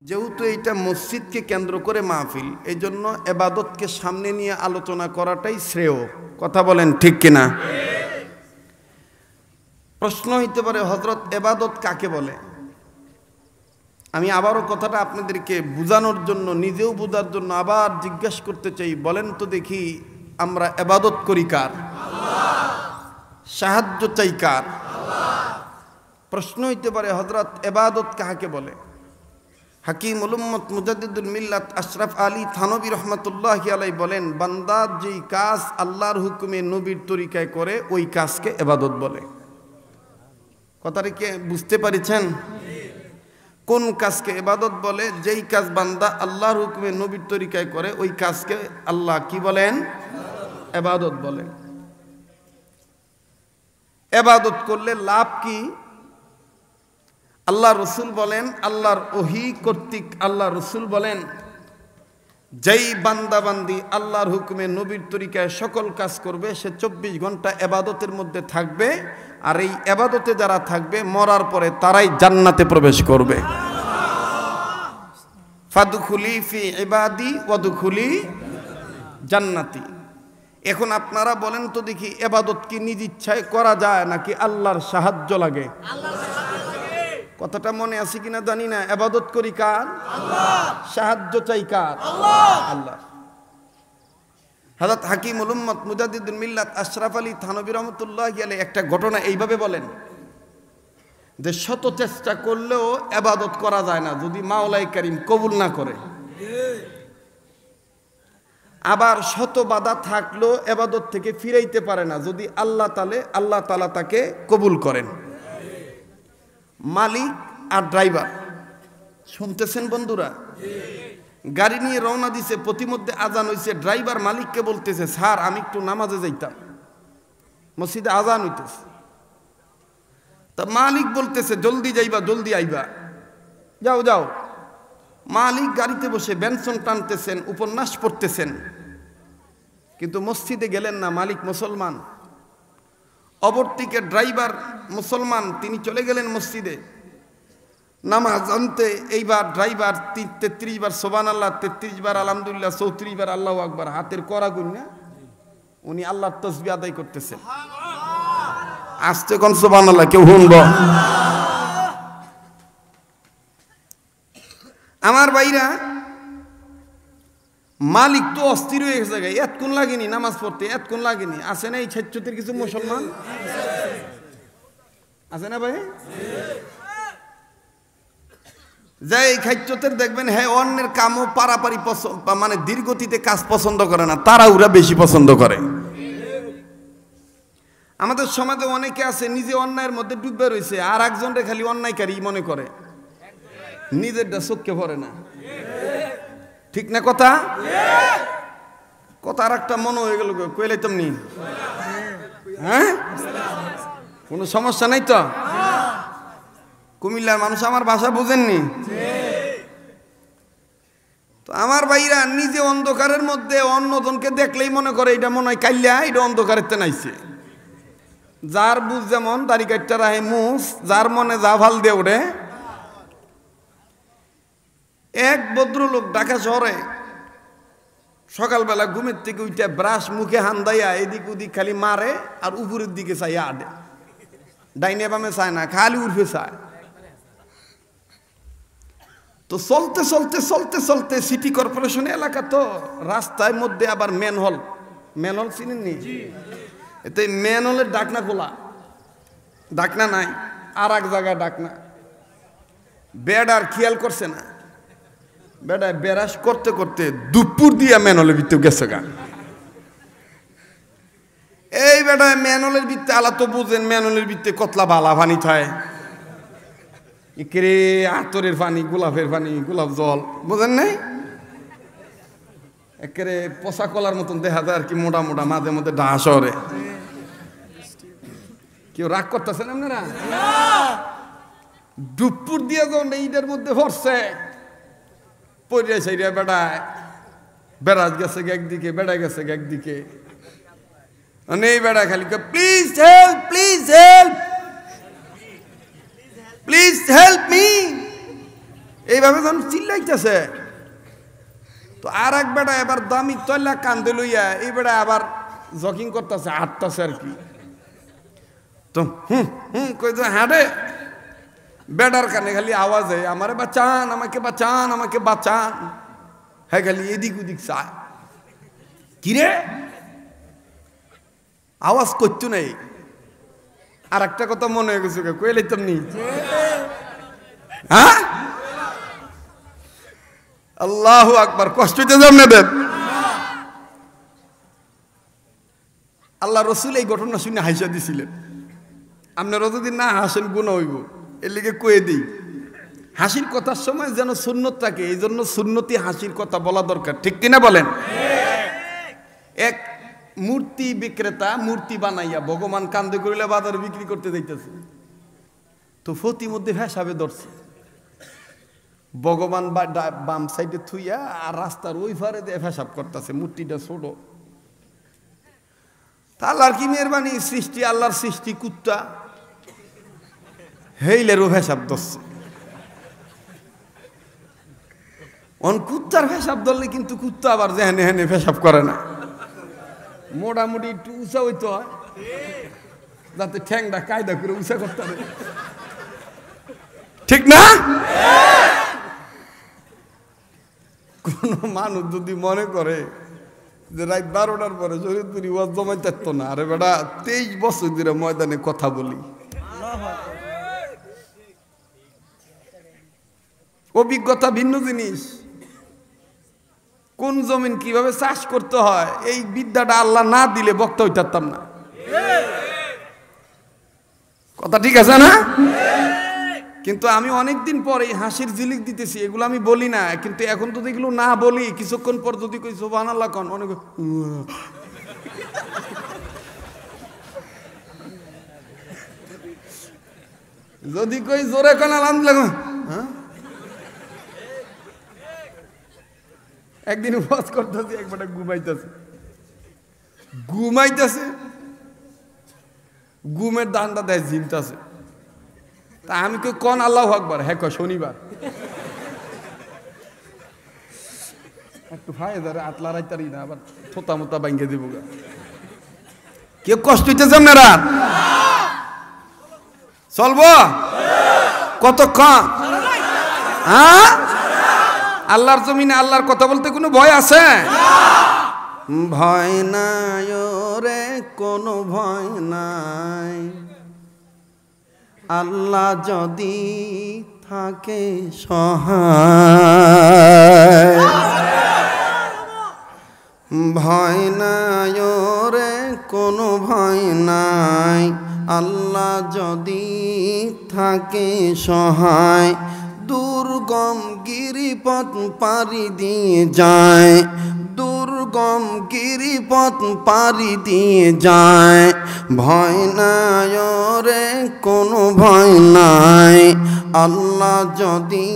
যেহেতু এটা মসজিদকে কেন্দ্র করে মাহফিল, এই জন্য এবাদতকে সামনে নিয়ে আলোচনা করাটাই শ্রেয়। কথা বলেন ঠিক কিনা? প্রশ্ন হইতে পারে, হযরত এবাদত কাকে বলে? আমি আবারও কথাটা আপনাদেরকে বোঝানোর জন্য, নিজেও বোঝার জন্য আবার জিজ্ঞাসা করতে চাই, বলেন তো দেখি, আমরা এবাদত করি কার? সাহায্য চাই কার? প্রশ্ন হইতে পারে, হযরত এবাদত কাকে বলে? হাকিমুল উম্মত মুজাদ্দিদুল মিল্লাত আশরাফ আলী থানভী রহমাতুল্লাহি আলাইহি বলেন, বান্দা যেই কাজ আল্লাহর হুকুমে নবীর তরিকায় করে ওই কাজকে এবাদত বলে। কথাটা কি বুঝতে পারছেন? কোন কাজকে এবাদত বলে? যেই কাজ বান্দা আল্লাহর হুকুমে নবীর তরিকায় করে ওই কাজকে আল্লাহ কি বলেন? এবাদত বলেন। এবাদত করলে লাভ কি? আল্লাহ রসুল বলেন, আল্লাহর ওহী কর্তৃক আল্লাহ রসুল বলেন, যেই বান্দা বান্দি আল্লাহর হুকুমে নবীর তরিকায় সকল কাজ করবে সে 24 ঘন্টা এবাদতের মধ্যে থাকবে, আর এই এবাদতে যারা থাকবে মরার পরে তারাই জান্নাতে প্রবেশ করবে। ফাদখুলি ফি ইবাদি ওয়াদখুলি জান্নাতি। এখন আপনারা বলেন তো দেখি, এবাদত কি নিজ ইচ্ছায় করা যায় নাকি আল্লাহর সাহায্য লাগে? কথাটা মনে আছে কিনা জানি না। এবাদত করি কার? আল্লাহ। সাহায্য চাই কার? আল্লাহ। হযরত হাকিমুল উম্মত মুজাদ্দিদুল মিল্লাত আশরাফ আলী থানভী রহমাতুল্লাহি আলাইহি একটা ঘটনা এইভাবে বলেন যে, শত চেষ্টা করলেও এবাদত করা যায় না যদি মাওলাই কারীম কবুল না করে। আবার শত বাধা থাকলেও এবাদত থেকে ফিরাইতে পারে না যদি আল্লাহ তাআলা তাকে কবুল করেন। মালিক আর ড্রাইভার, শুনতেছেন বন্ধুরা? গাড়ি নিয়ে রওনা দিছে, প্রতিমধ্যে আজান হইছে। ড্রাইভার মালিককে বলতেছে, স্যার আমি একটু নামাজে যাইতাম, মসজিদে আজান হইতেছে। তা মালিক বলতেছে, জলদি যাইবা, জলদি আইবা, যাও যাও। মালিক গাড়িতে বসে বেনসন টানতেছেন, উপন্যাস পড়তেছেন, কিন্তু মসজিদে গেলেন না। মালিক মুসলমান, অপরদিকে ড্রাইভার মুসলমান, তিনি চলে গেলেন মসজিদে নামাজ আনতে। এইবার ড্রাইভার 33 বার সুবহানাল্লাহ, 33 বার আলহামদুলিল্লাহ, 34 বার আল্লাহু আকবার, হাতের কড়া গুণা উনি আল্লাহর তাসবিহ আদায় করতেছেন। আস্তে কোন সুবহানাল্লাহ, কেউ শুনব? আমার ভাইরা, মালিক তো অস্থির হয়ে গেছে, এতক্ষণ লাগেনি নামাজ পড়তে, এতক্ষণ লাগেনি। আছে না এই ছাত্রদের কিছু মুসলমান? আছে না ভাই? যে এই খাদ্যতের দেখবেন, হ্যাঁ অন্যের কামও পারাপারি মানে দীর্ঘতিতে কাজ পছন্দ করে না, তারা ওরা বেশি পছন্দ করে। আমাদের সমাজে অনেকে আছে নিজে অন্যায়ের মধ্যে ডুবে রয়েছে, আর একজনরে খালি অন্যায়কারী মনে করে, নিজেরটা চোখে পড়ে না। ঠিক না কথা? কথা আর একটা মনে হয়ে গেল, কইলে তেমনি। হ্যাঁ, কোনো সমস্যা নাই তো? কুমিল্লার মানুষ আমার ভাষা বুঝেননি তো? আমার ভাইরা, নিজে অন্ধকারের মধ্যে অন্যজনকে দেখলেই মনে করে এটা মনে হয় কাইল্লা, এটা অন্ধকারের তেনাইছে। যার বুঝ যেমন দাড়ি কাটটা রাহে মুস, যার মনে যা ভাল দিয়ে ওঠে। এক ভদ্রলোক ঢাকা শহরে সকালবেলা ঘুমের থেকে উঠে ব্রাশ মুখে হান্দাইয়া এদিক ওদিক খালি মারে, আর উপরের দিকে চাইয়া আডে, ডাইনে বামে চায় না, খালি উঠে চায়। তো চলতে চলতে চলতে চলতে সিটি কর্পোরেশন এলাকা তো, রাস্তার মধ্যে আবার ম্যানহোল চিনেননি? এতে ম্যানহোলের ডাকনা খোলা, ডাকনা নাই, আর এক জায়গায় ডাকনা। বেড আর খেয়াল করছে না, বেডায় বেরাস করতে করতে দুপুর দিয়া ম্যানহোলের ভিতরে গেছে গা। এই বেডায় ম্যানহোলের ভিতরে আলা তো বুঝেন, ম্যানহোলের ভিতরে কতলা বালা পানি থাকে, ইকরে আতরের পানি, গোলাপের পানি, গোলাপ জল, বুঝেন নাই? একেবারে পচা কলার মতন দেখা যায় আর কি, মোটা মোটা, মাঝে মধ্যে ঢা শহরে। কেউ রাগ করতেছেন আপনারা? দুপুর দিয়ে যখন এইটার মধ্যে ভরছে, পড়ে সাইরা বেড়ায়, বেড়াজ গেছে একদিকে, বেড়ায় গেছে একদিকে, এই বেড়া খালি please help, please help, please help me, এইভাবে যখন চিল্লাইতেছে তো আর এক বেটা এবার দামি তৈলা কান্দে লইয়া এই বেটা আবার জগিং করতেছে হাঁটতেছে আর কি তো কই তো হাঁটে বেটার কানে খালি আওয়াজ হয় আমারে বাঁচান আমাকে বাঁচান আমাকে বাঁচান হ্যাঁ খালি এদিক ওদিক চায় কিরে আওয়াজ করতো নাই আর একটা কথা মনে হয়ে গেছে কয়ে লাইতাম নি হ্যাঁ আল্লাহু আকবার কষ্ট হইতে যান না দেব আল্লাহ রসুল এই ঘটনা শুনে হাসা দিছিলেন আপনারা যদি না হাসেন গুনাহ হইব এর লিগে কয়ে দিই হাসির কথার সময় যেন সুন্নত থাকে এই জন্য সুন্নতি হাসির কথা বলা দরকার ঠিক কিনা বলেন এক মূর্তি বিক্রেতা মূর্তি বানাইয়া ভগবান কান্দে করিলে বাজারে বিক্রি করতে যাইতেছে তো ফতি মধ্যে ভেসাবে ধরছে ভগবান বাম সাইডে থুইয়া আর রাস্তার ওই ফারে দিয়ে ভেসাব করতেছে মূর্তিটা ছোট আল্লাহর কি মেহরবানি সৃষ্টি আল্লাহর সৃষ্টি কুত্তা হেইলেরও ভেসাব ধরছে অন কুত্তার ভেসাব ধরলে কিন্তু কুত্তা আবার যেহেনে হেনে ভেসাব করে না মোটামুটি একটু উঁচা হইতে হয় যাতে ঠ্যাংটা কায়দা করে উঁচা করতে হবে ঠিক না কোন মানুষ যদি মনে করে যে রাত 12টার পরে শরীরপুরি ওয়াজ জমাই থাকতো না আরে বেটা 23 বছর ধরে ময়দানে কথা বলি অভিজ্ঞতা ভিন্ন জিনিস কোন জমিন কিভাবে চাষ করতে হয় এই বিদ্যাটা আল্লাহ না দিলে বক্তা হইতাম না কথা ঠিক আছে না কিন্তু আমি অনেকদিন পর এই হাসির ঝিলিক দিতেছি এগুলো আমি বলি না কিন্তু এখন যদি এগুলো না বলি কিছুক্ষণ পর যদি কই সুবহানাল্লাহ কোন অনেক যদি কই জোরে কোন আলহামদুলিল্লাহ হ্যাঁ একদিন ওয়াজ করতেছি একবারে ঘুমাইতেছে ঘুমের দানটা দেয় ঝিমতেছে তা আমি কই কোন আল্লাহু আকবার হ্যাঁ কয় শনিবার একটু ভাই ধরে আতলা রাইতারি না আবার থোতা মোতা ভাঙ্গে দিব গা কেউ কষ্ট হইতেছে আপনারা চলবো কতক্ষণ হ্যাঁ আল্লাহর জমিনে আল্লাহর কথা বলতে কোনো ভয় আছে ভয় নাই রে কোনো ভয় নাই আল্লাহ যদি থাকে সহায় ভয় নাই রে কোনো ভয় নাই আল্লাহ যদি থাকে সহায় দুর্গম গিরিপথ পাড়ি দিয়ে যায় দুর্গম গিরিপথ পাড়ি দিয়ে যায় ভয় নাই রে কোনো ভয় নাই আল্লাহ যদি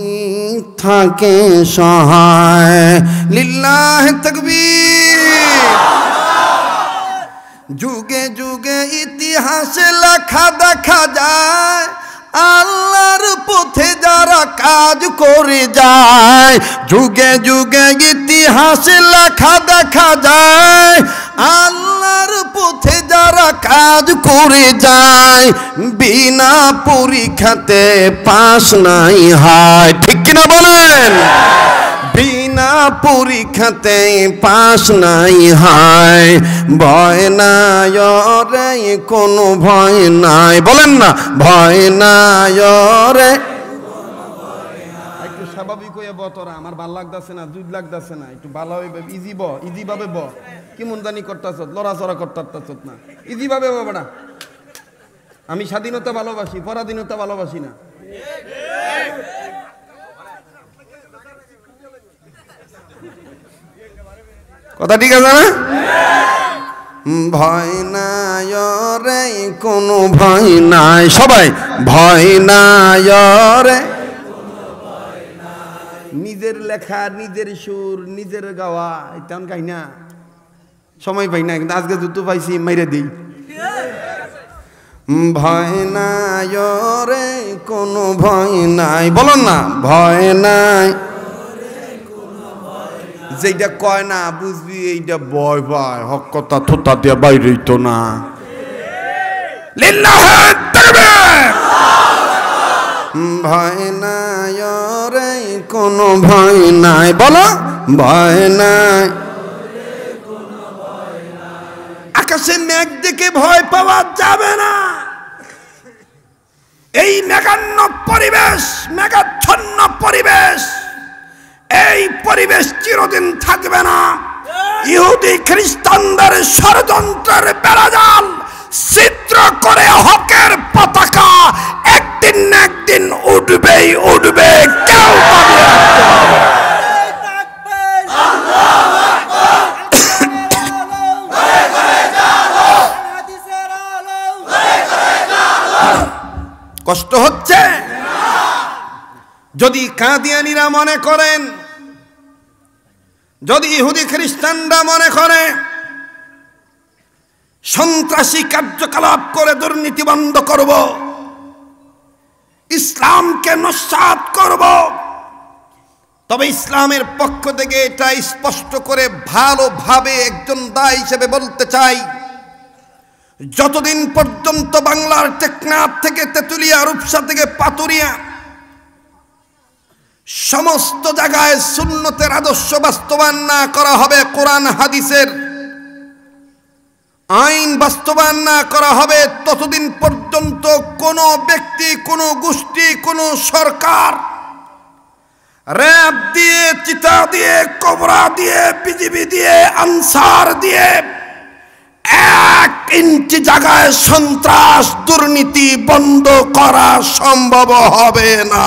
থাকে সহায় লিল্লাহ তাকবীর যুগে যুগে ইতিহাসে লেখা দেখা যায় আল্লাহর পথে যারা কাজ করে যায় যুগে যুগে ইতিহাসে লেখা দেখা যায় আল্লাহর পথে যারা কাজ করে যায় বিনা পরীক্ষাতে পাস নাই হয় ঠিক কিনা বলেন বিনা পরীক্ষাতে পাস নাই হয় ভয় নাই রে কোনো ভয় নাই বলেন না ভয় নাই রে একটু স্বাভাবিক হয়ে বতরা আমার ভাল লাগতেছে না দুধ লাগতেছে না একটু ভালো হইবে ইজি ভাবে কি মুন্দানি করতেছ লড়াচড়া করতেছ না ইজি ভাবে বাবাটা আমি স্বাধীনতা ভালোবাসি পরাধীনতা ভালোবাসি না কথা ঠিক আছে না ভয় নাই রে কোনো ভয় নাই সবাই ভয় নাই রে নিজের লেখা নিজের সুর নিজের গাওয়া তেমন গাই না সময় পাই না কিন্তু আজকে জুতো পাইছি মাইরে দিই ভয় নাই রে কোনো ভয় নাই, বলুন না ভয় নাই। যেটা কয় না বুঝবি এইটা ভয় পায়, হক কথা থোতা দিয়ে বাইরে তো না। ভয় নাই রে কোনো ভয় নাই, বলো ভয় নাই। আকাশে মেঘ দেখে ভয় পাওয়া যাবে না। এই মেঘান্ন পরিবেশ, মেঘাচ্ছন্ন পরিবেশ, এই পরিবেশ চিরদিন থাকবে না। ইহুদি খ্রিস্টানদের ষড়যন্ত্রের বেড়াজাল ছিদ্র করে হকের পতাকা একদিন না একদিন উঠবেই উঠবে, কেউ দাবিয়ে রাখতে পারবে না। কষ্ট হচ্ছে? যদি কাদিয়ানীরা মনে করেন, যদি ইহুদি খ্রিস্টানরা মনে করে সন্ত্রাসী কার্যকলাপ করে দুর্নীতি বন্ধ করব, ইসলামকে নস্যাৎ করব, তবে ইসলামের পক্ষ থেকে এটা স্পষ্ট করে ভালোভাবে একজন দায়ী হিসেবে বলতে চাই, যতদিন পর্যন্ত বাংলার টেকনাফ থেকে তেতুলিয়া, রূপসা থেকে পাতুরিয়া সমস্ত জায়গায় সুন্নতের আদর্শ বাস্তবায়ন না করা হবে, কোরআন হাদিসের আইন বাস্তবায়ন না করা হবে, ততদিন পর্যন্ত কোনো ব্যক্তি, কোনো গোষ্ঠী, কোনো সরকার র‍্যাব দিয়ে, চিতা দিয়ে, কোবরা দিয়ে, বিজিবি দিয়ে, আনসার দিয়ে 1 ইঞ্চি জায়গায় সন্ত্রাস দুর্নীতি বন্ধ করা সম্ভব হবে না।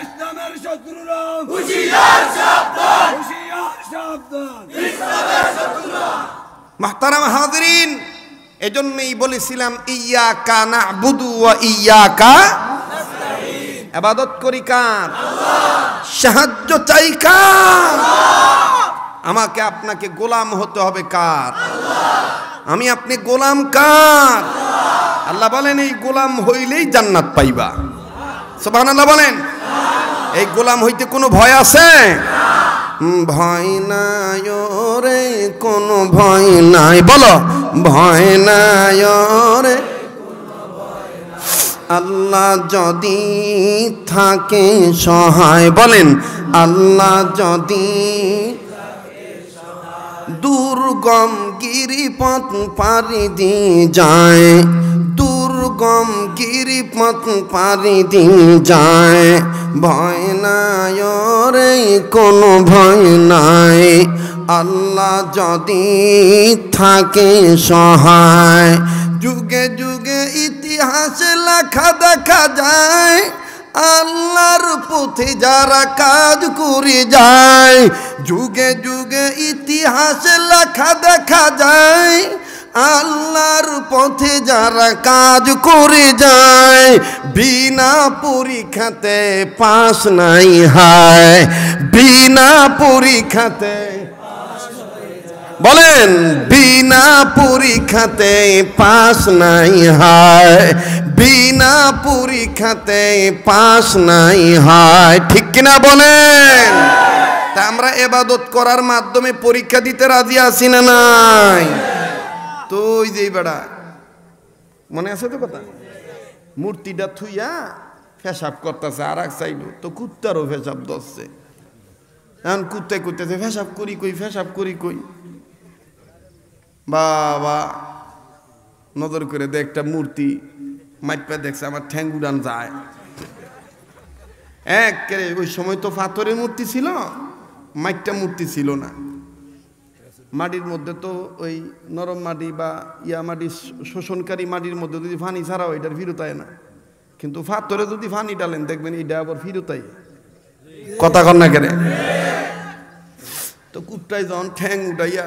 ইসলামের শত্রুরা হুঁশিয়ার, সাবধান, হুঁশিয়ার, সাবধান, ইসলামের শত্রুরা। মুহতারাম হাজিরিন, এজন্যই বলেছিলাম ইয়াকা না'বুদু ওয়া ইয়াকা নাস্তাঈন। ইবাদত করি কার? আল্লাহ। সাহায্য চাই কার? আল্লাহ। আমাকে আপনাকে গোলাম হতে হবে কার? আল্লাহ। আমি আপনি গোলাম কার? আল্লাহ। আল্লাহ বলেন এই গোলাম হইলেই জান্নাত পাইবা। সুবহানাল্লাহ বলেন। এই গোলাম হইতে কোনো ভয় আছে? ভয় নাই রে কোনো ভয় নাই, বলো ভয় নাই রে। আল্লাহ যদি থাকে সহায়, বলেন আল্লাহ যদি দুর্গম গিরিপথ পাড়ি দিয়ে যায়, দুর্গম গিরিপথ পাড়ি দিয়ে যায়, ভয় নাই রে কোনো ভয় নাই। আল্লাহ যদি থাকে সহায়, যুগে যুগে ইতিহাসে লেখা দেখা যায়, আল্লাহর পথে যারা কাজ করে যায়, যুগে যুগে ইতিহাসে লেখা দেখা যায়, আল্লাহর পথে যারা কাজ করে যায়, বিনা পরীক্ষাতে পাস নাই হায়, বিনা পরীক্ষাতে, বলেন বিনা পরীক্ষাতে পাস নাই হায়, বিনা পরীক্ষাতে পাস নাই হায়, ঠিক কিনা বলেন? তা আমরা ইবাদত করার মাধ্যমে পরীক্ষা দিতে রাজি আছি না নাই? তো ওই যে বেড়া মনে আছে তো কথা, মূর্তিটা থুইয়া ফেসাব করতেছে, আর এক চাইলো তো কুত্তারও ফেসাব ধরছে, এখন কুত্তায় করতেছে ফেসাব করি কই, ফেসাব করি কই। বাবা নজর করে দেখ একটা মূর্তি মাইপা দেখছে, আমার ঠ্যাং উড়ান যায় একেবারে। ওই সময় তো পাথরের মূর্তি ছিল, মাইটটা মূর্তি ছিল না। মাটির মধ্যে তো ওই নরম মাটি বা ইয়া মাটি, শোষণকারী মাটির মধ্যে যদি ফানি ছাড়াও এটার ফিরতায় না, কিন্তু পাথরে যদি ফানি ডালেন দেখবেন এটা আবার ফিরতায়। কথা কন না কেন? তো কুত্তায় যখন ঠ্যাং উঠাইয়া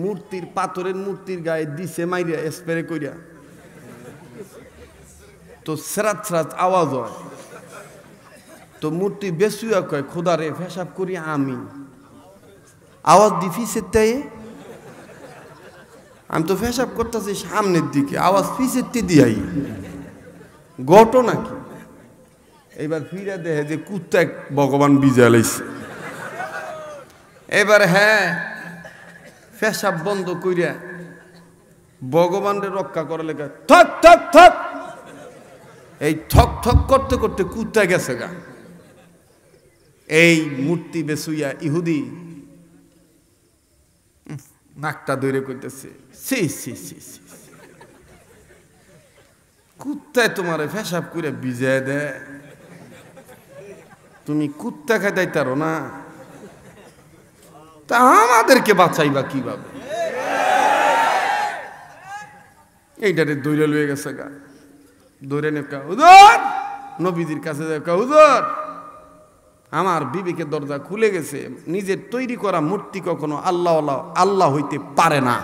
মূর্তির, পাথরের মূর্তির গায়ে দিছে মাইরিয়া স্প্রে কইরা, তো সেরাত সেরাত আওয়াজ হয়। তো মূর্তি বেসুয়া কয় খোদারে ফেসাব করি আমি, আওয়াজ দি ফিসের তাই আমি তো পেশাব করতেছি সামনের দিকে, আওয়াজ পিছের দিয়াই, ঘটনা কি? এবার ফিরে দেখে যে কুত্তা ভগবান বিজয় লাইছে। এবার হ্যাঁ পেশাব বন্ধ কইরা ভগবানের রক্ষা করা লেখা থক থক থক, এই থক থক করতে করতে কুত্তা গেছে গা। এই মূর্তি বেসুইয়া ইহুদি নাকটা ধরে কইতেছে, সি সি সি সি, কুত্তায় তোমার পেশাব করে বিজয় দেয়, তুমি কুত্তা খাইতাইতারো না, তা আমাদেরকে বাঁচাইবা কিভাবে? এইটারে দৌড়ে লয়ে গেছে গা। দৌড়ে নেকা হুজুর, নবীজির কাছে দেখা, হুজুর আমার বিবেকের দরজা খুলে গেছে, নিজের তৈরি করা মূর্তি কখনো আল্লাহ আল্লাহ হইতে পারে না।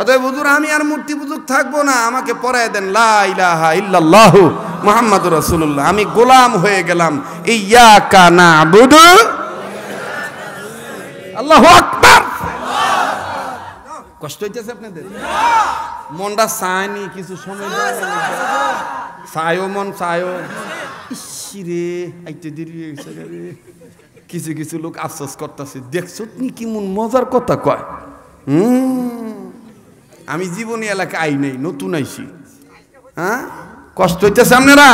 অতএব হুজুর আমি আর মূর্তি পুজুক থাকবো না, আমাকে পড়ায় দেন লা ইলাহা ইল্লাল্লাহু মুহাম্মাদুর রাসূলুল্লাহ, আমি গোলাম হয়ে গেলাম। ইয়াকা না'বুদু, আল্লাহু আকবার। কষ্ট হইতেছে আপনাদের? মনটা চায়নি কিছু সময় চায়ও, মন চায়ও, ইসিরে আইতে দেরি হয়ে গেছে রে। কিছু কিছু লোক আফসোস করতেছে, দেখছো তুমি কি মন মজার কথা কয়। আমি জীবনী এলাকা আই নাই, নতুন আইছি। হ্যাঁ কষ্ট হইতেছে আপনারা?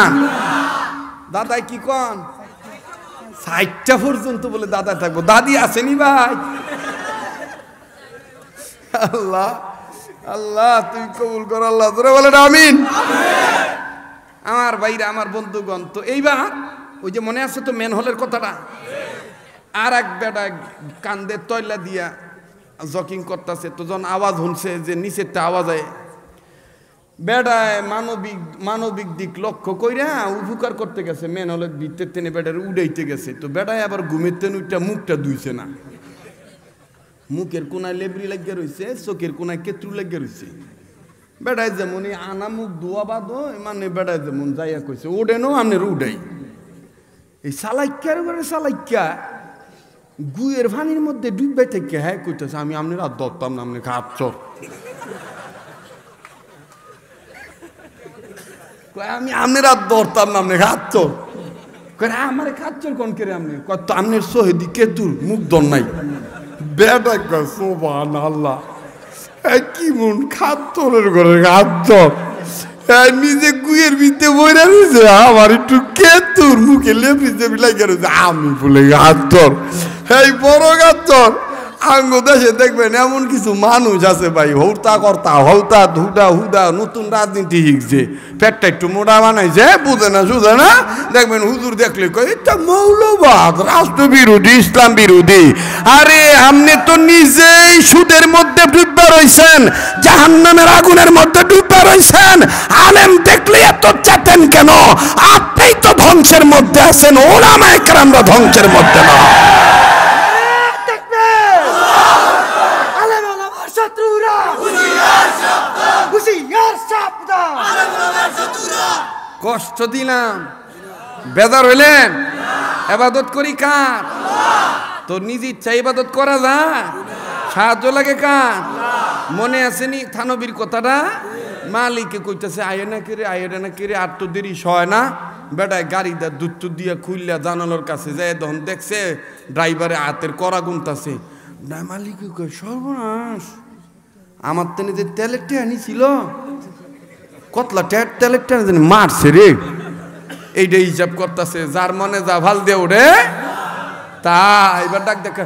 দাদাই কি কন 60টা পর্যন্ত বলে দাদা থাকবো, দাদি আসেনি ভাই? আল্লাহ আল্লাহ তুই কবুল কর আল্লাহ, তোরা বলেন আমিন। আমার ভাইরা, আমার বন্ধুগণ, তো এইবার ওই যে মনে আছে তো মেন হলের কথাটা, আর এক বেটা কান্দে তয়লা দিয়া জকিং করতেছে, তো যখন আওয়াজ শুনছে যে নিচেরটা আওয়াজ হয়, বেড়ায় মানবিক দিক লক্ষ্য কইরা উপকার করতে গেছে, মেন হলের ভিতর টেনে বেড়ার উড়াইতে গেছে, তো বেড়ায় আবার ঘুমের তেন উঠটা মুখটা ধুইছে না, মুখের কোনায় লেবরি লাগিয়ে রয়েছে, চোখের কোনায় কেত্রু লাগিয়ে রয়েছে। বেড়ায় যেমন আনা মুখ ধোয়া বাদ, মানে বেড়ায় যেমন যাইয়া কইছে ওডেনো আমনের উডাই, এই সালাইক্যার করে সালাইক্যা গুয়ের ভানির মধ্যে ডুববে থেকে হ্যাঁ কইতেছে আমি আপনার আর ধরতাম না, আপনি হাত চর, আমি আপনার আর ধরতাম না, আপনি হাত চর, আমার হাত চর কোন করে আপনি কত আপনার শহীদ কেতুর মুখ ধর নাই। বেটা সোবান আল্লাহ, কি মন খাতরের ঘরে খাদ্য নিজে গুয়ের ভিতরে বইরা রয়েছে, আমার একটু কেতুর মুখে লেপি চেপি লাগিয়ে রয়েছে, আমি বলে গাত্তর, এই বড় গাত্তর। আঙ্গ দেশে দেখবেন এমন কিছু মানুষ আছে ভাই, হৌতা কর্তা হৌতা ধুডা হুদা নতুন রাজনীতি শিখছে, পেটটা একটু মোটা বানাইছে, বুঝে না সুঝে না, দেখবেন হুজুর দেখলে কয় এটা মৌলবাদ, রাষ্ট্র বিরোধী, ইসলাম বিরোধী। আরে আপনি তো নিজেই সুদের মধ্যে ডুববা রয়েছেন, জাহান্নামের আগুনের মধ্যে ডুববা রয়েছেন, আলেম দেখলে এত চেতেন কেন? আপনি তো ধ্বংসের মধ্যে আছেন, ওলামায়ে কেরামরা ধ্বংসের মধ্যে না। কষ্ট দিলাম, বেজার হইলেন? ইবাদত করি কার? তো নিজ ইচ্ছা ইবাদত করা যায়? সাহায্য লাগে কার? মনে আসেনি থানবীর কথাটা? মালিকে কইতেছে আয় না কেরে আর তো দেরি সয় না, বেটায় গাড়িটা দুধ দিয়া খুললা জানালোর কাছে যায়, তখন দেখছে ড্রাইভারে হাতের কড়া গুনতাছে। মালিক কয় সর্বনাশ, আমার তেনে যে তেলের টেহানি ছিল, কতলা তেলের টেহানি মারছে রে, এইটা হিসাব করতেছে, যার মনে যা ভাল দিয়ে ওরে তা। এবার ডাক দেখা,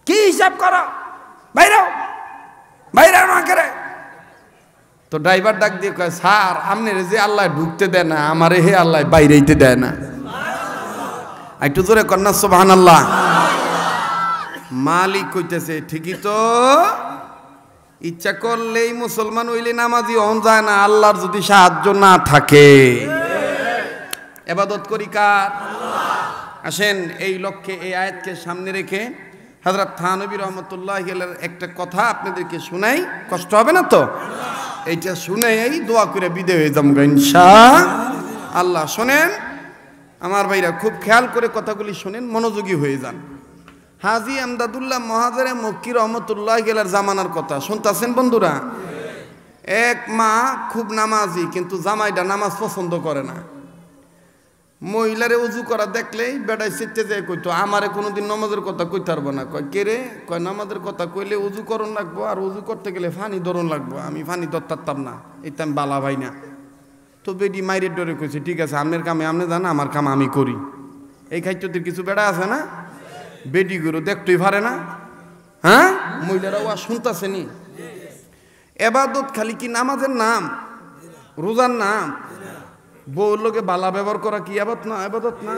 কি হিসাব করো, বাইরাও বাইরাও না করে। তো ড্রাইভার ডাক দিয়ে কয় স্যার আপনার যে আল্লাহ ঢুকতে দেয় না, আমারে হে আল্লাহ বাইরেইতে দেয় না। একটু জোরে কন্যা সুবহানাল্লাহ। মালিক কইতেছে ঠিকই তো, ইচ্ছা করলেই মুসলমান হইলে নামাজি হন যায় না, আল্লাহর যদি সাহায্য না থাকে। ইবাদত করি কার? আসেন এই লক্ষ্যে এই আয়াতকে সামনে রেখে হযরত থানবী রহমতুল্লাহি আলাইহির একটা কথা আপনাদেরকে শুনাই, কষ্ট হবে না তো? এইটা শুনে এই দোয়া করে বিদায় হয়ে যাবো ইনশাআল্লাহ। শোনেন আমার ভাইরা, খুব খেয়াল করে কথাগুলি শোনেন, মনোযোগী হয়ে যান। হাজী আমদাদুল্লাহ মহাজেরে মক্কি রহমতুল্লাহ গেলার জামানার কথা শুনতাছেন বন্ধুরা। এক মা খুব নামাজি, কিন্তু জামাইটা নামাজ পছন্দ করে না। মহিলারে উজু করা দেখলেই বেড়াই চিত্তে যায় কইতো, আমারে কোনোদিন নামাজের কথা কইতে পারবো না। কয় কে রে? কয় নামাজের কথা কইলে উজু করণ লাগবো, আর উজু করতে গেলে ফানি ধরন লাগবো, আমি ফানি ধরতাম না, এটা আমি বালা ভাই না। তো বেডি মাইরের ডরে কইছে, ঠিক আছে আপনার কামে আপনি জান, আমার কাম আমি করি। এই খাইত্যদের কিছু বেড়া আছে না, বেডি গুলো দেখতেই পারে না। হ্যাঁ, মহিলারাও আর শুনতেছে নি। এবাদত খালি কি নামাজের নাম, রোজার নাম? বউর লোকে বালা ব্যবহার করা কি আবাদত না?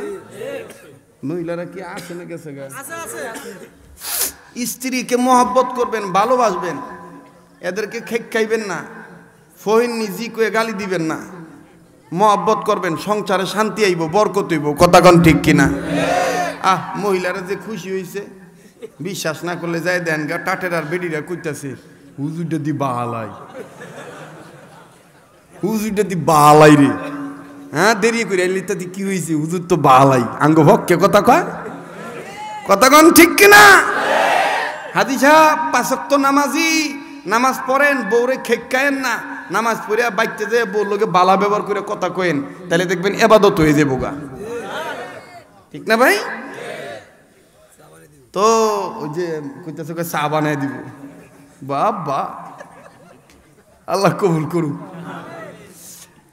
মহিলারা কি আছে না গেছে গা? স্ত্রীকে মহব্বত করবেন, ভালোবাসবেন, এদেরকে খেক খাইবেন না, ফহিন নিজি কয়ে গালি দিবেন না, মহব্বত করবেন, সংসারে শান্তি আইব, বরকত হইব। কথা কোন ঠিক কিনা? মহিলারা যে খুশি হইছে, বিশ্বাস না করলে যায় দেন গা, টাটের আর বেডিরা কইতাছে, হুজুরটা দি বালাই, হুজুরটা দি বালাই রে। হ্যাঁ, দেরি করে এলিতা দি কি হয়েছে, হুজুর তো বালাই। আঙ্গ ভক্কে কথা কয়, কথা কন ঠিক কিনা? হাজি সাহেব পাঁচ ওয়াক্ত নামাজি, নামাজ পড়েন, বউরে খেকায়েন না, নামাজ পড়িয়া বাইতে যে বউর লোকে বালা ব্যবহার করে কথা কয়েন, তাহলে দেখবেন এবাদত হয়ে যাবো গা। ঠিক না ভাই? তো ওই যে কইতাছে চা বানায় দিব, বাবা আল্লাহ কবুল করুক।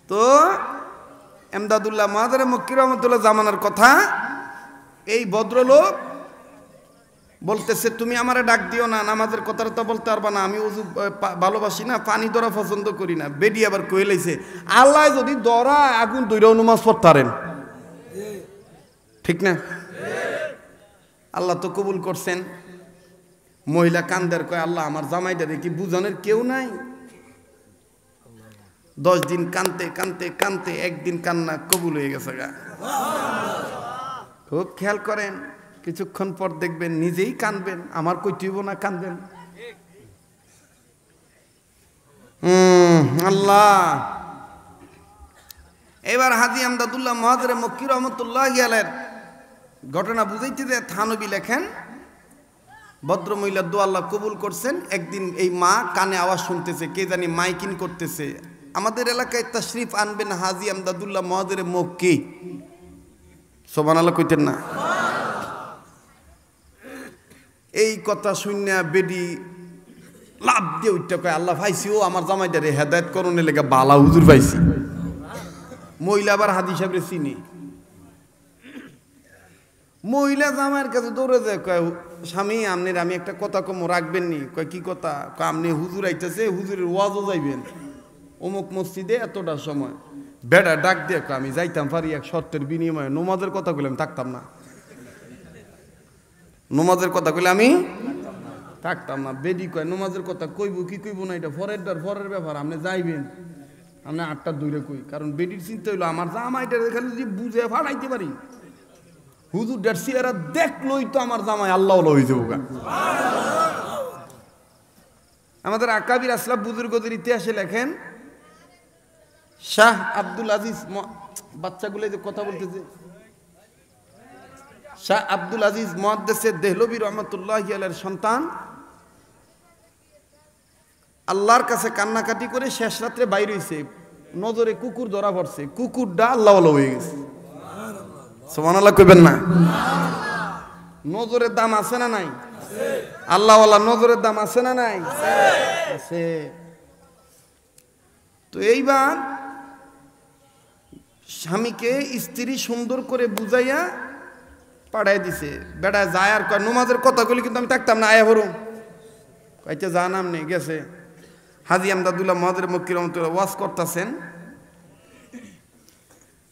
তো এমদাদুল্লাহ মাদারে মক্কি রহমতুল্লাহ জামানার কথা, এই ভদ্রলোক বলতেছে, তুমি আমারে ডাক দিও না, নামাজের কথাটা তো বলতে পারবা না, আমি উজু ভালোবাসি না, পানি ধরা পছন্দ করি না। বেডি আবার কয়ে লাইছে, আল্লাহ যদি ধরা আগুন দইরাও নামাজ পড়তারেন। ঠিক না? আল্লাহ তো কবুল করছেন। মহিলা কান্দের কয়, আল্লাহ আমার জামাইটা দেখি বুঝানোর কেউ নাই। 10 দিন কানতে কানতে কানতে একদিন কান্না কবুল হয়ে গেছে গা। খুব খেয়াল করেন, কিছুক্ষণ পর দেখবেন নিজেই কানবেন, আমার কইতে হইব না কানবেন। আল্লাহ। এবার হাজী আমদাদুল্লাহ মহাজেরে মক্কি রহমতুল্লাহ আলাইহির ঘটনা বুঝাইতে যে থানবী লেখেন, ভদ্রমহিলার দোয়া আল্লাহ কবুল করছেন। একদিন এই মা কানে আওয়াজ শুনতেছে, কে জানি মাইকিং করতেছে, আমাদের এলাকায় তাশরিফ আনবেন হাজী আমদাদুল্লাহ মহাজেরে মক্কি। সুবহানাল্লাহ কইতেন না? এই কথা শুনিয়া বেডি লাভ দিয়ে উঠতে কয়, আল্লাহ পাইছি, ও আমার জামাইটারে হেদায়েত করণের লেগে বালা হুজুর পাইছি। মহিলা আবার হাজী সাহেবরে চিনি। মহিলা জামাইয়ের কাছে দৌড়ে যায়, কয় স্বামী আমনের আমি একটা কথা কম রাখবেন নি? কয় কি কথা? কয় আপনি হুজুর আইতেছে, হুজুরের ওয়াজও যাইবেন অমুক মসজিদে এতটার সময়। বেড়া ডাক দিয়ে কয়, আমি যাইতাম পারি এক শর্তের বিনিময়ে, নমাজের কথা কইলে আমি থাকতাম না, নমাজের কথা কইলে আমি থাকতাম না। বেডি কয়, নমাজের কথা কইব কি কইব না এটা ফরের ব্যাপার, আপনি যাইবেন, আপনি 8টা দূরে কই। কারণ বেডির চিন্তা হইলো আমার জামাইটা খালি যদি বুঝে ফাড়াইতে পারি, হুজুর চেহারা দেখলই তো আমার জামাই আল্লাহ হয়ে যাবো। আমাদের আকাবির আসলাফ বুজুর্গদের ইতিহাসে লেখেন, শাহ আব্দুল আজিজ, বাচ্চাগুলো যে কথা বলতেছে, শাহ আব্দুল আজিজ মুহাদ্দিস দেহলভী রহমতুল্লাহি আলাইহির সন্তান, আল্লাহর কাছে কান্নাকাটি করে শেষ রাত্রে বাইর হইছে, নজরে কুকুর ধরা পড়ছে, কুকুরটা আল্লাহ হয়ে গেছে। সুবহানাল্লাহ কইবেন না? নজরের দাম আছে না নাই? আল্লাহ ওয়ালা নজরের দাম আছে না নাই? আছে। তো এইবার স্বামীকে স্ত্রী সুন্দর করে বুঝাইয়া পাঠাই দিছে। বেড়া যায় আর কয়, নমাজের কথা কইলে কিন্তু আমি থাকতাম না, আয়া হরুম। কইতে যা নাম নেই গেছে। হাজী আমদাদুল্লাহ মহাজেরে মক্কি রহমতুল্লাহ ওয়াজ করতেছেন,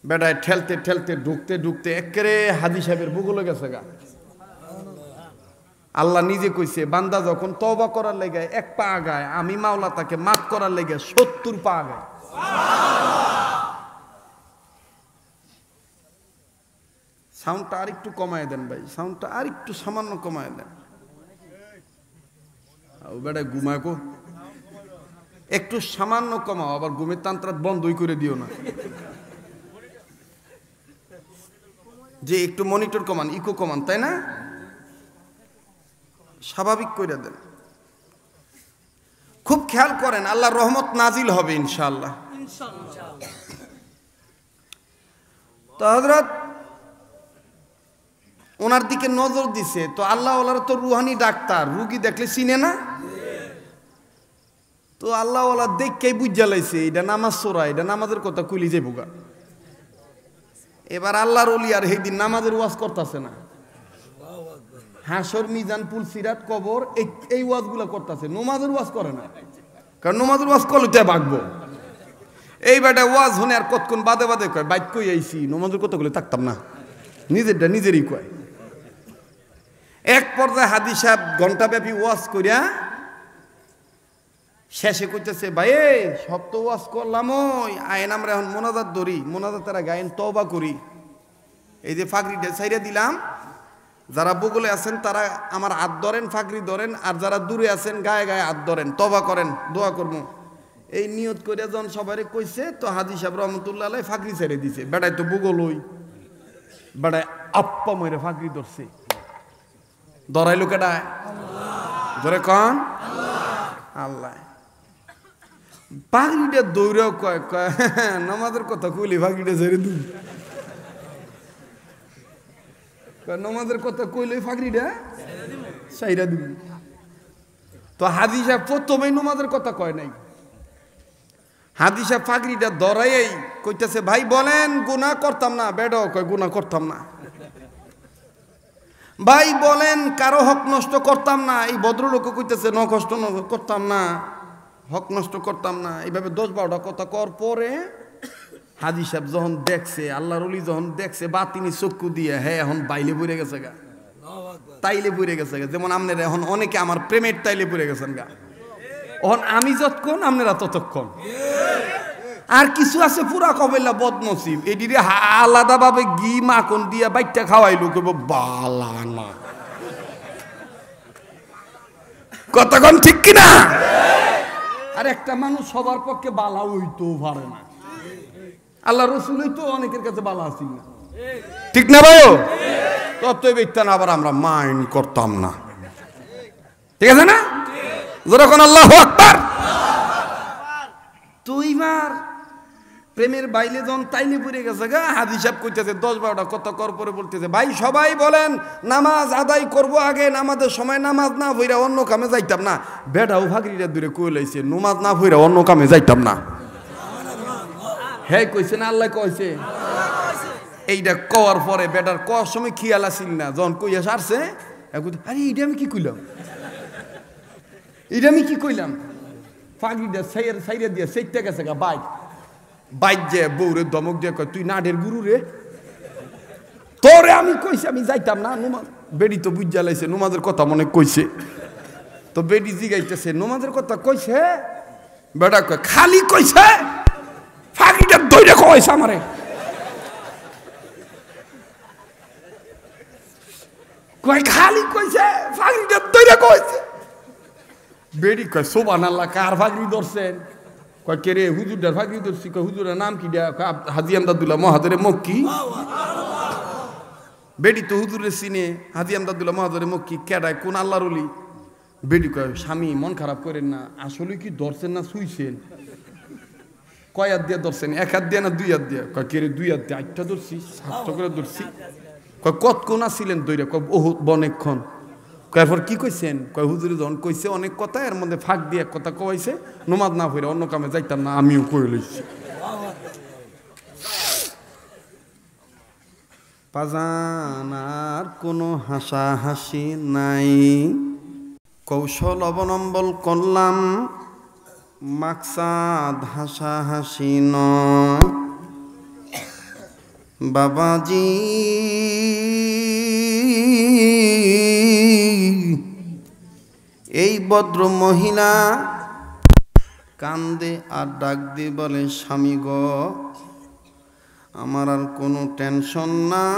বেড়ায় ঠেলতে ঠেলতে ঢুকতে ঢুকতে একেবারে হাজী সাহেবের বুকুলে গেছে গা। আল্লাহ নিজে কইছে, বান্দা যখন তওবা করার লেগে 1 পা আগায়, আমি মাওলা তাকে মাফ করার লেগে 70 পা আগায়। সাউন্ডটা আর একটু কমায় দেন ভাই, সাউন্ডটা আর একটু সামান্য কমায় দেন। বেড়ায় ঘুমায় কো, একটু সামান্য কমাও, আবার ঘুমের তান্ত্রাত বন্ধই করে দিও না। যে একটু মনিটর কমান, ইকো কমান, তাই না? স্বাভাবিক করে দেন। খুব খেয়াল করেন, আল্লাহর রহমত নাজিল হবে ইনশাআল্লাহ। তো হযরত ওনার দিকে নজর দিছে, তো আল্লাহ ওয়ালারা তো রুহানি ডাক্তার, রুগী দেখলে চিনে না। তো আল্লাহ ওয়ালা দেখকেই বুঝা লাইছে এটা নামাজ সোরা, এটা নামাজের কথা কইলি যে বুগা। এবার আল্লাহর ওলি আর সেই দিন নামাজের ওয়াজ করতেছে না, হাসর মিজান পুল সিরাত কবর এই ওয়াজগুলো করতেছে, নমাজের ওয়াজ করে না। কারণ নমাজের ওয়াজ করলে ভাগবো। এই বেটা ওয়াজ হনে আর কতক্ষণ বাদে বাদে কয় বাইক কই আইছি, নমাজের কথা বলে থাকতাম না, নিজেরটা নিজেরই কয়। এক পর্যায়ে হাদি সাহেব ঘন্টাব্যাপী ওয়াজ করিয়া শেষে কইতেছে, ভাই সব তো ওয়াজ করলাম, ওই আইন আমরা এখন মোনাজাত ধরি, মোনাজাতেরা গায়েন তওবা করি। এই যে ফাগরিটা ছাইরা দিলাম, যারা বগলে আছেন তারা আমার হাত ধরেন, ফাগরি ধরেন, আর যারা দূরে আছেন গায়ে গায়ে হাত ধরেন, তওবা করেন, দোয়া করবো। এই নিয়ত করে যখন সবাই কইছে, তো হাজি সাহেব রহমতুল্লাহ আলাইহি ফাগরি ছেড়ে দিছে। বেটায় তো বগল ওই বেটায় আপ্পা মরে ফাগরি ধরছে। ধরাইলো কেডায়? ধরে কন আল্লাহ। পাগড়িটা দৌড়েও কয় নামাজের কথা কইলি ফাগড়িটা ছেড়ে দিন, নামাজের কথা কইলে ফাগড়িটা ছাইরা দিন। তো হাজি সাহেব প্রথমেই নামাজের কথা কয় নাই, হাজি সাহেব ফাগড়িটা ধরাই কইতেছে, ভাই বলেন গুনাহ করতাম না। বেডাও কয় গুনাহ করতাম না। ভাই বলেন কারো হক নষ্ট করতাম না। এই ভদ্রলোক কইতেছে নষ্ট করতাম না, হক নষ্ট করতাম না। এইভাবে 10-12টা কথা কর পরে হাজি সাহেব যখন দেখছে, আল্লাহর ওলি যখন দেখছে বাতিনি চক্ষু দিয়ে, হ্যাঁ এখন বাইলে পড়ে গেছে গা, তাইলে পড়ে গেছে গা। যেমন আপনারা এখন অনেকে আমার প্রেমের তাইলে পড়ে গেছেন গা, এখন আমি যতক্ষণ আপনারা ততক্ষণ। আর কিছু আছে পুরা কবেলা বদনসিব, এটিরে আলাদাভাবে ঘি মাখন দিয়া বাইটটা খাওয়াইলো, কেব বালা না। কতক্ষণ ঠিক কিনা? আর একটা মানুষ সবার পক্ষে বালা হইতো পারে না। আল্লাহ রসুলই তো অনেকের কাছে বালা আসিল না, ঠিক না ভাই? ততই বেতন আবার আমরা মাইন্ড করতাম না, ঠিক আছে না? যখন আল্লাহু আকবার। তো এইবার প্রেমের বাইলে যখন তাইলে পড়ে গেছে গা, হাজি সাহেব কইতেছে 10-12টা কথা কর পরে বলতেছে, ভাই সবাই বলেন নামাজ আদায় করব আগে, নামাজের সময় নামাজ না পড়া অন্য কামে যাইতাম না। বেটাও ফাগরিটা দূরে কই লাইছে, নামাজ না পড়া অন্য কামে যাইতাম না। হ্যাঁ কইছে না আল্লাহ কইছে? এইটা কওয়ার পরে বেটার কওয়ার সময় খেয়াল আসিল না, যখন কইয়া সারছে আরে এইটা আমি কি কইলাম, এইটা আমি কি কইলাম। ফাগরিটা সাইরা দিয়ে সেইটা গেছে গা বাইক, বাইক যে বউরে দমক দিয়ে কয়, তুই নাটের গুরু রে, তোরে আমি কইছি আমি যাইতাম না। নুমাজ বেডি তো বুঝা লাইছে নুমাজের কথা মনে কইছে। তো বেডি জিগাইতেছে নুমাজের কথা কইছে? বেটা কয় খালি কইছে, ফাগরিটা দইরে কইছে আমারে। কয় খালি কইছে, ফাগরিটা দইরে কইছে। বেডি কয় সুবহানাল্লাহ, কার ফাগরি ধরছেন? কয় কে রে? হুজুরটার ফাগরি ধরছি। কয় হুজুরের নাম কি? হাজী আমদাদুল্লাহ মহাজরে মক্কি। বেডি তো হুজুরের চিনে, হাজী আমদাদুল্লাহ মহাজরে মক্কি। কেডায়? কোন আল্লাহর ওলি? বেডি কয় স্বামী মন খারাপ করেন না, আসলে কি ধরছেন না শুইছেন? কয় হাত দিয়ে ধরছেন? 1 হাত দিয়ে না 2 হাত দিয়ে? কয় কে রে 2 হাত দিয়ে? 8টা ধরছি, 7টা করে ধরছি। কয় কতক্ষণ আসছিলেন দইরা? কয় বহুত অনেকক্ষণ। এরপর কি কইছেন? কয় হুজুরে যখন কইছে অনেক কথা, এর মধ্যে ফাঁক দিয়ে এক কথা কইছে, নমাজ না পড়ে অন্য কামে যাইতাম না, আমিও কই লইছি। পাজানার কোনো হাসাহাসি নাই, কৌশল অবলম্বন করলাম, মাকসাদ হাসাহাসি নয়। বাবাজি এই ভদ্র মহিলা কান্দে আর ডাক দিয়ে বলে, স্বামী গো আমার আর কোনো টেনশন নাই।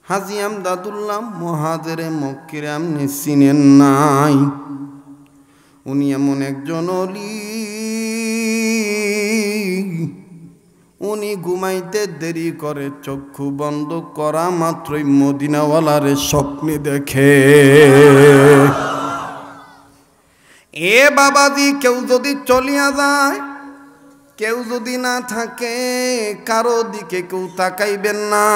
হাজী আমদাদুল্লাহ মহাজেরে মক্কির আপনি চিনেন নাই, উনি এমন একজন অলি, উনি ঘুমাইতে দেরি করে, চক্ষু বন্ধ করা মাত্রই মদিনাওয়ালারে স্বপ্নে দেখে। এ বাবাজি, কেউ যদি চলিয়া যায়, কেউ যদি না থাকে, কারো দিকে কেউ তাকাইবেন না।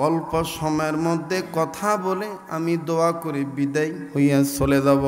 অল্প সময়ের মধ্যে কথা বলে আমি দোয়া করে বিদায় হইয়া চলে যাব।